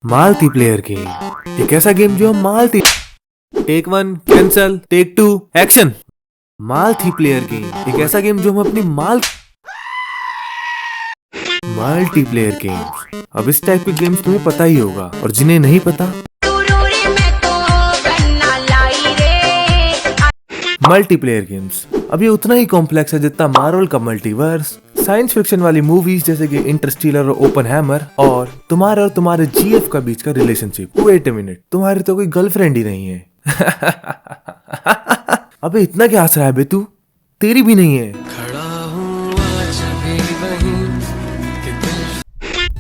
Multiplayer game एक ऐसा game जो multi take 1 cancel, take 2 action. Multiplayer game एक ऐसा गेम जो हम अपनी मल्टीप्लेयर गेम्स। अब इस टाइप के गेम्स तुम्हें पता ही होगा, और जिन्हें नहीं पता, मल्टीप्लेयर गेम्स अब ये उतना ही कॉम्प्लेक्स है जितना मार्वल का मल्टीवर्स, साइंस फिक्शन वाली मूवीज जैसे कि इंटरस्टेलर और ओपनहैमर, और तुम्हारे जीएफ का बीच का रिलेशनशिप। वेट अ मिनट, तुम्हारी तो कोई गर्लफ्रेंड ही नहीं है। अबे इतना क्या हंस रहा है बे तू? तेरी भी नहीं है।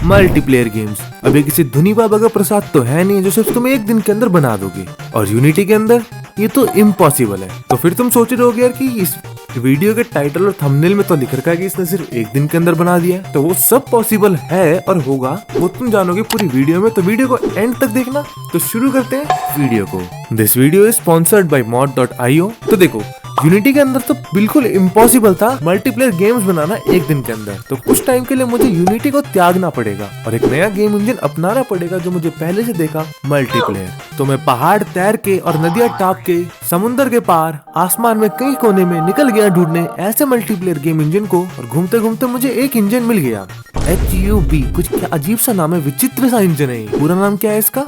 मल्टीप्लेयर गेम्स अब ये किसी धुनी बाबा का प्रसाद तो है नहीं जो सिर्फ तुम एक दिन के अंदर बना दोगे, और यूनिटी के अंदर ये तो इम्पॉसिबल है। तो फिर तुम सोच रहे होगे यार कि इस वीडियो के टाइटल और थंबनेल में तो लिख रखा है कि इसने सिर्फ एक दिन के अंदर बना दिया, तो वो सब पॉसिबल है और होगा वो तुम जानोगे पूरी वीडियो में। तो वीडियो को एंड तक देखना। तो शुरू करते हैं वीडियो को। This video is sponsored by mod.io। तो देखो, यूनिटी के अंदर तो बिल्कुल इम्पॉसिबल था मल्टीप्लेयर गेम्स बनाना एक दिन के अंदर, तो कुछ टाइम के लिए मुझे यूनिटी को त्यागना पड़ेगा और एक नया गेम इंजन अपनाना पड़ेगा जो मुझे पहले से देखा, मल्टीप्लेयर। तो मैं पहाड़ तैर के और नदियां टाप के समुंदर के पार आसमान में कई कोने में निकल गया ढूंढने ऐसे मल्टीप्लेयर गेम इंजन को, और घूमते घूमते मुझे एक इंजन मिल गया, HUB। कुछ क्या अजीब सा नाम है, विचित्र सा इंजन है। पूरा नाम क्या है इसका?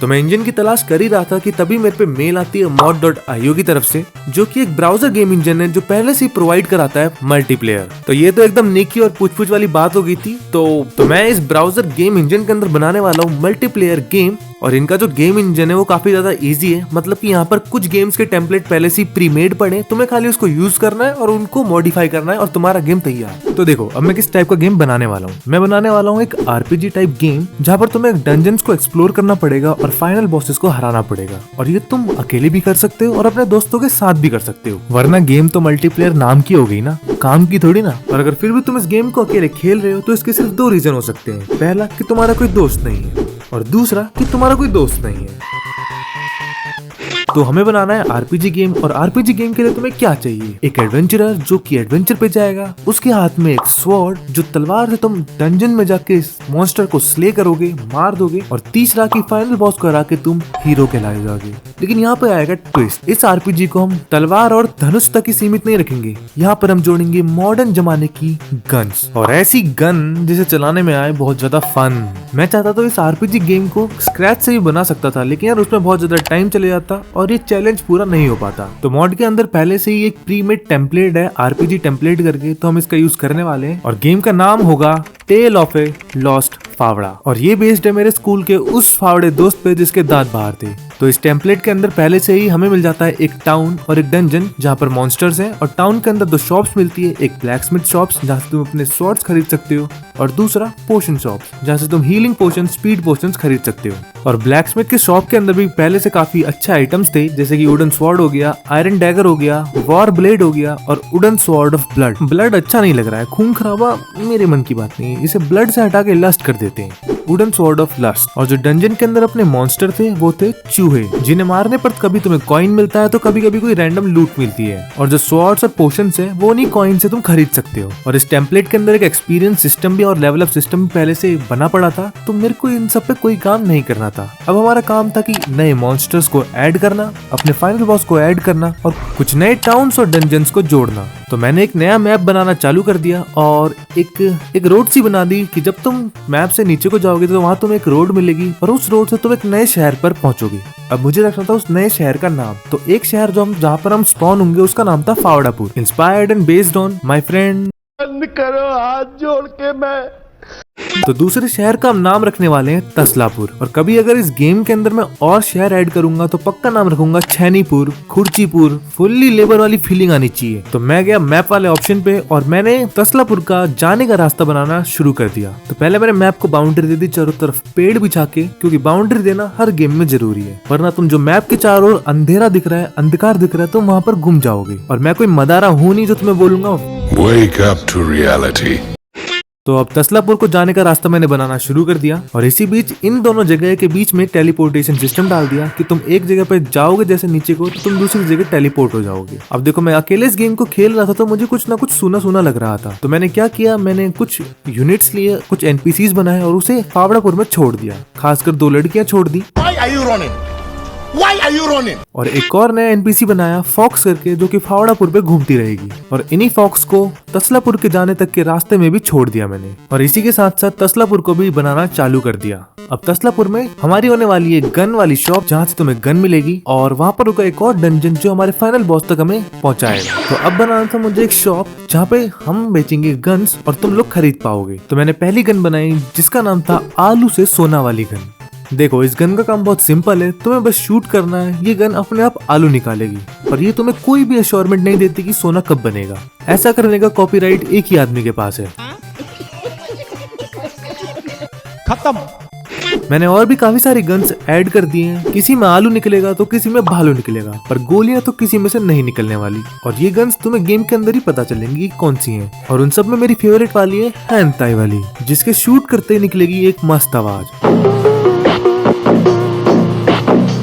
तो मैं इंजन की तलाश कर ही रहा था कि तभी मेरे पे मेल आती है mod.io की तरफ से, जो कि एक ब्राउजर गेम इंजन है जो पहले से ही प्रोवाइड कराता है मल्टीप्लेयर। तो ये तो एकदम नेकी और पूछ-पूछ वाली बात हो गई थी। तो मैं इस ब्राउजर गेम इंजन के अंदर बनाने वाला हूँ मल्टीप्लेयर गेम, और इनका जो गेम इंजन है वो काफी ज्यादा इजी है। मतलब कि यहाँ पर कुछ गेम्स के टेम्पलेट पहले से प्री मेड पड़े, तुम्हें खाली उसको यूज करना है और उनको मॉडिफाई करना है और तुम्हारा गेम तैयार। तो देखो, अब मैं किस टाइप का गेम बनाने वाला हूँ। मैं बनाने वाला हूँ एक RPG टाइप गेम जहाँ पर तुम्हें डंजन्स को एक्सप्लोर करना पड़ेगा और फाइनल बॉसेस को हराना पड़ेगा, और ये तुम अकेले भी कर सकते हो और अपने दोस्तों के साथ भी कर सकते हो, वरना गेम तो मल्टीप्लेयर नाम की हो गई ना, काम की थोड़ी ना। और अगर फिर भी तुम इस गेम को अकेले खेल रहे हो तो इसके सिर्फ 2 रीजन हो सकते हैं। पहला कि तुम्हारा कोई दोस्त नहीं है, और दूसरा कि तुम्हारा कोई दोस्त नहीं है। तो हमें बनाना है RPG गेम, और RPG गेम के लिए तुम्हें क्या चाहिए? एक एडवेंचरर जो कि एडवेंचर पे जाएगा, उसके हाथ में एक स्वॉर्ड जो तलवार से तुम डंजन में जाके इस मॉन्स्टर को स्ले करोगे, मार दोगे, और तीसरा की फाइनल बॉस को हरा के तुम हीरो कहलाए जाओगे। लेकिन यहाँ पे आएगा ट्विस्ट। इस RPG को हम तलवार और धनुष तक ही सीमित नहीं रखेंगे, यहाँ पर हम जोड़ेंगे मॉडर्न जमाने की गन्स, और ऐसी गन जिसे चलाने में आए बहुत ज्यादा फन। मैं चाहता तो इस RPG गेम को स्क्रैच से भी बना सकता था, लेकिन यार उसमें बहुत ज्यादा टाइम चले जाता और ये चैलेंज पूरा नहीं हो पाता। तो मॉड के अंदर पहले से ही एक प्री मेड टेम्पलेट है RPG टेम्पलेट करके, तो हम इसका यूज करने वाले हैं, और गेम का नाम होगा टेल ऑफ ए लॉस्ट फावड़ा, और ये बेस्ड है मेरे स्कूल के उस फावड़े दोस्त पे जिसके दांत बाहर थे। तो इस टेम्पलेट के अंदर पहले से ही हमें मिल जाता है एक टाउन और एक डंजन जहाँ पर मॉन्स्टर्स हैं, और टाउन के अंदर 2 शॉप्स मिलती है, एक ब्लैकस्मिथ शॉप्स जहाँ से तुम अपने स्वॉर्ड्स खरीद सकते हो, और दूसरा पोशन शॉप्स जहाँ से तुम हीलिंग पोशन, स्पीड पोशंस खरीद सकते हो। और ब्लैकस्मिथ के शॉप के अंदर भी पहले से काफी अच्छे आइटम्स थे, जैसे कि वुडन स्वॉर्ड हो गया, आयरन डैगर हो गया, वॉर ब्लेड हो गया, और wooden sword of blood. Blood अच्छा नहीं लग रहा है, खून खराबा मेरे मन की बात नहीं है, इसे ब्लड से हटा के लस्ट कर देते हैं, वुडन स्वॉर्ड ऑफ लस्ट। और जो डंजन के अंदर अपने मॉन्स्टर थे वो थे चूहे, जिन्हें मारने पर कभी तुम्हें कॉइन मिलता है तो कभी कभी कोई रैंडम लूट मिलती है, और जो स्वॉर्ड्स और पोशंस है वो नहीं कॉइन से तुम खरीद सकते हो। और इस टेम्पलेट के अंदर एक एक्सपीरियंस सिस्टम भी और लेवल अप सिस्टम पहले से बना पड़ा था, तो मेरे को इन सब पे कोई काम नहीं करना था। अब हमारा काम था कि नए मॉन्स्टर्स को ऐड करना, अपने फाइनल बॉस को ऐड करना, और कुछ नए टाउन्स और डंजन्स को जोड़ना। तो मैंने एक नया मैप बनाना चालू कर दिया, और एक रोड सी बना दी कि जब तुम मैप से नीचे को जाओगे तो वहां तुम्हें एक रोड मिलेगी, और उस रोड से तुम एक नए शहर पर पहुंचोगे। अब मुझे रखना था उस नए शहर का नाम, तो एक शहर जहाँ पर हम स्पॉन होंगे उसका नाम था Fawdapur, inspired and based on my friend. बंद करो हाथ जोड़ के मैं। तो दूसरे शहर का हम नाम रखने वाले हैं तसलापुर, और कभी अगर इस गेम के अंदर मैं और शहर ऐड करूंगा तो पक्का नाम रखूंगा छैनीपुर, खुर्चीपुर। फुल्ली लेबर वाली फीलिंग आनी चाहिए। तो मैं गया मैप वाले ऑप्शन पे, और मैंने तसलापुर का जाने का रास्ता बनाना शुरू कर दिया। तो पहले मैंने मैप को बाउंड्री दे दी चारों तरफ पेड़ बिछा के, क्योंकि बाउंड्री देना हर गेम में जरूरी है, वरना तुम जो मैप के चारों ओर अंधेरा दिख रहा है, अंधकार दिख रहा है, तो वहाँ पर गुम जाओगे। और मैं कोई मदारा हूँ नहीं जो तुम्हें बोलूंगा Wake up to reality. तो अब तसलापुर को जाने का रास्ता मैंने बनाना शुरू कर दिया और इसी बीच इन दोनों जगह के बीच में टेलीपोर्टेशन सिस्टम डाल दिया कि तुम एक जगह पे जाओगे जैसे नीचे को तो तुम दूसरी जगह टेलीपोर्ट हो जाओगे। अब देखो मैं अकेले इस गेम को खेल रहा था तो मुझे कुछ ना कुछ सूना सूना लग रहा था, तो मैंने क्या किया, मैंने कुछ यूनिट्स लिए, कुछ एनपीसीज बनाए और उसे फावड़ापुर में छोड़ दिया। खासकर 2 लड़कियां छोड़ दी। Why are you running? और एक और नया एनपीसी बनाया फॉक्स करके, जो कि फावड़ापुर पे घूमती रहेगी और इन्हीं फॉक्स को तसलापुर के जाने तक के रास्ते में भी छोड़ दिया मैंने और इसी के साथ साथ तसलापुर को भी बनाना चालू कर दिया। अब तसलापुर में हमारी होने वाली है गन वाली शॉप जहाँ से तुम्हें गन मिलेगी और वहाँ पर होगा एक और डंजन जो हमारे फाइनल बॉस तक हमें पहुँचाएगा। तो अब बनाना था मुझे एक शॉप जहाँ पे हम बेचेंगे गन्स और तुम लोग खरीद पाओगे। तो मैंने पहली गन बनाई जिसका नाम था आलू से सोना वाली गन। देखो इस गन का काम बहुत सिंपल है, तुम्हें बस शूट करना है, ये गन अपने आप आलू निकालेगी और ये तुम्हें कोई भी एश्योरमेंट नहीं देती कि सोना कब बनेगा। ऐसा करने का कॉपीराइट एक ही आदमी के पास है। खत्म। मैंने और भी काफी सारी गन्स ऐड कर दी हैं, किसी में आलू निकलेगा तो किसी में भालू निकलेगा, पर गोलियां तो किसी में से नहीं निकलने वाली और ये गन्स तुम्हें गेम के अंदर ही पता चलेंगी कौन सी हैं। और उन सब में मेरी फेवरेट वाली है हैंताई वाली, जिसके शूट करते ही निकलेगी एक मस्त आवाज।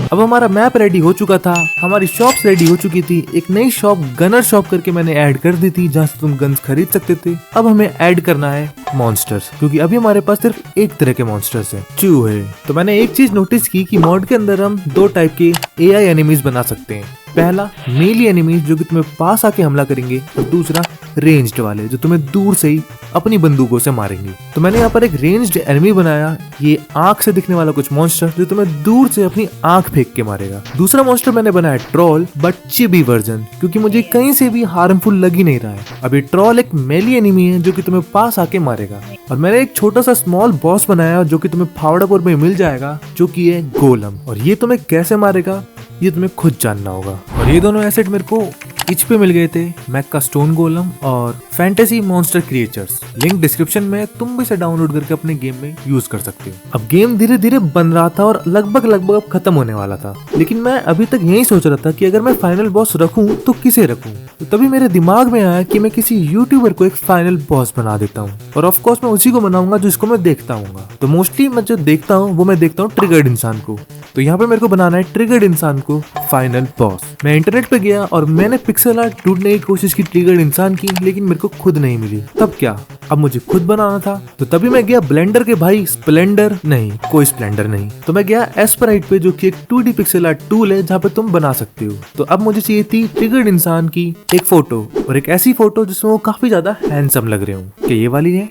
अब हमारा मैप रेडी हो चुका था, हमारी शॉप्स रेडी हो चुकी थी। एक नई शॉप गनर शॉप करके मैंने ऐड कर दी थी जहाँ से तुम गन्स खरीद सकते थे। अब हमें ऐड करना है मॉन्स्टर्स, क्योंकि अभी हमारे पास सिर्फ एक तरह के मॉन्स्टर्स हैं, चूहे। तो मैंने एक चीज नोटिस की कि मॉड के अंदर हम 2 टाइप के एआई एनिमीज बना सकते हैं। पहला मेली एनिमीज जो कि तुम्हें पास आके हमला करेंगे और दूसरा रेंज्ड वाले जो तुम्हें दूर से ही अपनी बंदूकों से मारेंगे। तो मैंने यहाँ पर एक रेंज्ड एनिमी बनाया, ये आंख से दिखने वाला कुछ मॉन्स्टर जो तुम्हें दूर से अपनी आंख फेंक के मारेगा। दूसरा मॉन्स्टर मैंने बनाया ट्रॉल, बट चिबी वर्जन, क्योंकि मुझे कहीं से भी हार्मफुल लग ही नहीं रहा है। अभी ट्रॉल एक मेली एनिमी है जो कि तुम्हें पास आके मारेगा। और मैंने एक छोटा सा स्मॉल बॉस बनाया जो कि तुम्हें फावड़ापुर में मिल जाएगा, जो कि है गोलम। और ये तुम्हें कैसे मारेगा ये तुम्हें खुद जानना होगा। और ये दोनों एसेट मेरे को इच पे मिल गए थे, मैक का स्टोन गोलम और fantasy monster creatures. Link description में, तुम भी इसे डाउनलोड करके अपने गेम में यूज कर सकते हो। अब गेम धीरे धीरे बन रहा था और लगभग अब खत्म होने वाला था, लेकिन मैं अभी तक यही सोच रहा था कि अगर मैं फाइनल बॉस रखूं तो किसे रखूं। तो तभी मेरे दिमाग में आया कि मैं किसी यूट्यूबर को एक फाइनल बॉस बना देता हूँ और ऑफ कोर्स मैं उसी को बनाऊंगा जिसको मैं देखता हूँ। तो मोस्टली मैं जो देखता हूँ वो मैं देखता हूँ ट्रिगर्ड इंसान को। तो यहाँ पे मेरे को बनाना है ट्रिगर्ड इंसान को फाइनल बॉस। मैं इंटरनेट पे गया और मैंने पिक्सेल आर्ट ढूंढने की कोशिश की ट्रिगर्ड इंसान की, लेकिन मेरे को खुद नहीं मिली। तब क्या, अब मुझे खुद बनाना था। तो तभी मैं गया ब्लेंडर के भाई, स्प्लेंडर नहीं, कोई स्प्लेंडर नहीं, तो मैं गया एस्पराइट पे जो कि एक 2D पिक्सेल आर्ट टूल है जहाँ पे तुम बना सकते हो। तो अब मुझे चाहिए थी ट्रिगर्ड इंसान की एक फोटो, और एक ऐसी फोटो जिसमें वो काफी ज्यादा हैंडसम लग रहे हो। क्या ये वाली है?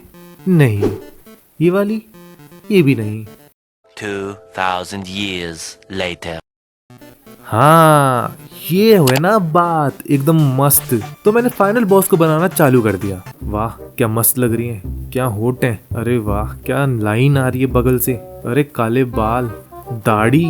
नहीं। ये वाली? ये भी नहीं। 2000 years later. हाँ, ये हुए ना बात, एकदम मस्त। तो मैंने फाइनल बॉस को बनाना चालू कर दिया। वाह क्या मस्त लग रही है, क्या होट है, अरे वाह क्या लाइन आ रही है बगल से, अरे काले बाल, दाढ़ी,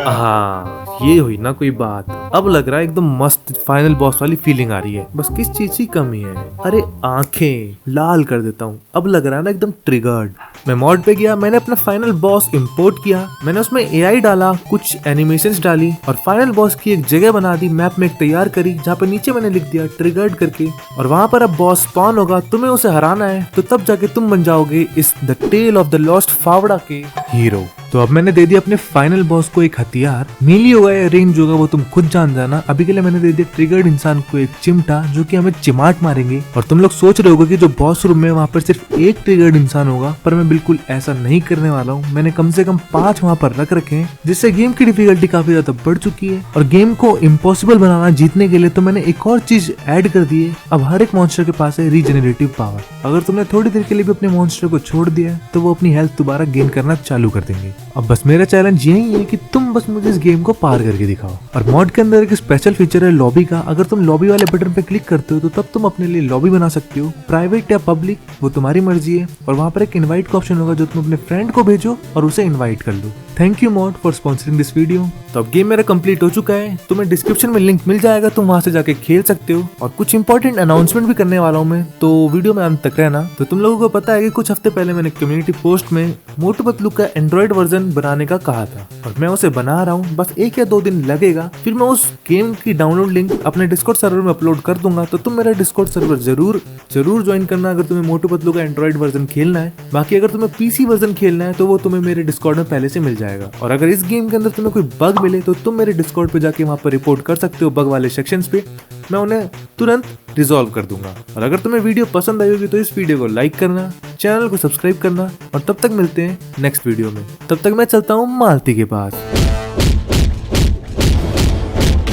हाँ ये हुई ना कोई बात। अब लग रहा है एकदम मस्त फाइनल बॉस वाली फीलिंग आ रही है। बस किस चीज की कमी है, अरे आंखें लाल कर देता हूँ, अब लग रहा है ना एकदम ट्रिगर्ड। मैं मॉड पे गया, मैंने अपना फाइनल बॉस इंपोर्ट किया, मैंने उसमें एआई डाला, कुछ एनिमेशंस डाली और फाइनल बॉस की एक जगह बना दी, मैप में एक तैयार करी जहाँ पे नीचे मैंने लिख दिया ट्रिगर्ड करके। और वहां पर अब बॉस स्पॉन होगा, तुम्हें उसे हराना है, तो तब जाके तुम बन जाओगे इस the tale of the lost फावड़ा के हीरो। तो अब मैंने दे दिया अपने फाइनल बॉस को एक हथियार, मीली होगा या रेंज होगा वो तुम खुद जान जाना। अभी के लिए मैंने दे दिया ट्रिगर्ड इंसान को एक चिमटा जो कि हमें चिमाट मारेंगे। और तुम लोग सोच रहे होगे कि जो बॉस रूम में वहाँ पर सिर्फ एक ट्रिगर्ड इंसान होगा, पर मैं बिल्कुल ऐसा नहीं करने वाला हूँ। मैंने कम से कम 5 वहाँ पर रख रखे हैं, जिससे गेम की डिफिकल्टी काफी ज्यादा बढ़ चुकी है। और गेम को इम्पॉसिबल बनाना जीतने के लिए तो मैंने एक और चीज ऐड कर दी है, अब हर एक मॉन्स्टर के पास है रीजेनरेटिव पावर। अगर तुमने थोड़ी देर के लिए भी अपने मॉन्स्टर को छोड़ दिया तो वो अपनी हेल्थ दोबारा गेन करना चालू कर देंगे। अब बस मेरा चैलेंज यही है कि तुम बस मुझे इस गेम को पार करके दिखाओ। और मॉड के अंदर एक स्पेशल फीचर है लॉबी का, अगर तुम लॉबी वाले बटन पे क्लिक करते हो तो तब तुम अपने लिए लॉबी बना सकते हो, प्राइवेट या पब्लिक वो तुम्हारी मर्जी है। और वहाँ पर एक इनवाइट का ऑप्शन होगा जो तुम अपने फ्रेंड को भेजो और उसे इनवाइट कर लो। Thank you mod for sponsoring this video. तो अब गेम मेरा कंप्लीट हो चुका है, तुम्हें डिस्क्रिप्शन में लिंक मिल जाएगा, तुम वहां से जाके खेल सकते हो। और कुछ इंपॉर्टेंट अनाउंसमेंट भी करने वाला हूँ मैं, तो वीडियो में अंत तक रहना। तो तुम लोगों को पता है कि कुछ हफ्ते पहले मैंने कम्युनिटी पोस्ट में मोटू पतलू का एंड्रॉइड वर्जन बनाने का कहा था, और मैं उसे बना रहा हूँ। बस 1 या 2 दिन लगेगा, फिर मैं उस गेम की डाउनलोड लिंक अपने डिस्कॉर्ड सर्वर में अपलोड कर दूंगा। तो तुम मेरा डिस्कॉर्ड सर्वर जरूर ज्वाइन करना अगर तुम्हें मोटू पतलू का एंड्रॉइड वर्जन खेलना है। बाकी अगर तुम्हें पीसी वर्जन खेलना है तो वो तुम्हें मेरे डिस्कॉर्ड में पहले से मिल जाएगा। और अगर इस गेम के अंदर तुम्हें कोई बग मिले तो तुम मेरे डिस्कॉर्ड पे जाके वहां पर रिपोर्ट कर सकते हो बग वाले सेक्शंस पे, मैं उन्हें तुरंत रिजॉल्व कर दूंगा। और अगर तुम्हें वीडियो पसंद आई होगी तो इस वीडियो को लाइक करना, चैनल को सब्सक्राइब करना, और तब तक मिलते हैं नेक्स्ट वीडियो में। तब तक मैं चलता हूँ मालती के पास।